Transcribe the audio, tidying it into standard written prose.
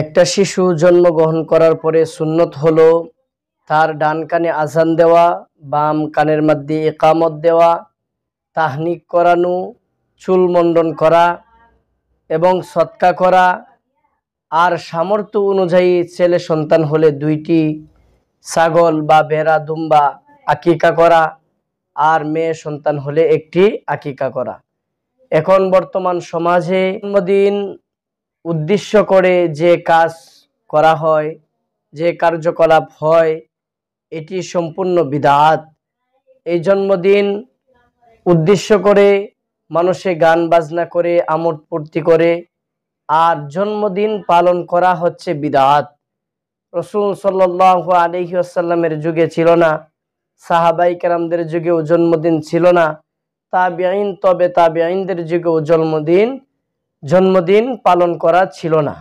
একটা শিশু জন্মগ্রহণ করার পরে সুন্নত হলো তার ডান কানে আজান দেওয়া, বাম কানের মধ্যে ইকামত দেওয়া, তাহনিক করানো, চুল মন্ডন করা এবং সদকা করা। আর সামর্থ্য অনুযায়ী ছেলে সন্তান হলে 2টি ছাগল বা ভেড়া দুম্বা আকিকা করা, আর মেয়ে সন্তান হলে 1টি আকিকা করা। এখন বর্তমান সমাজে জন্মদিন উদ্দেশ্য করে যে কাজ করা হয়, যে কার্যকলাপ হয়, এটি সম্পূর্ণ বিদআত। এই জন্মদিন উদ্দেশ্য করে মানুষে গান বাজনা করে, আমোদ ফুর্তি করে, আর জন্মদিন পালন করা হচ্ছে বিদআত। রাসূল সাল্লাল্লাহু আলাইহি ওয়াসাল্লামের যুগে ছিল না, সাহাবায়ে কেরামদের যুগেও জন্মদিন ছিল না, তাবেঈন তবে তাবেঈনদের যুগেও জন্মদিন পালন করা ছিল না।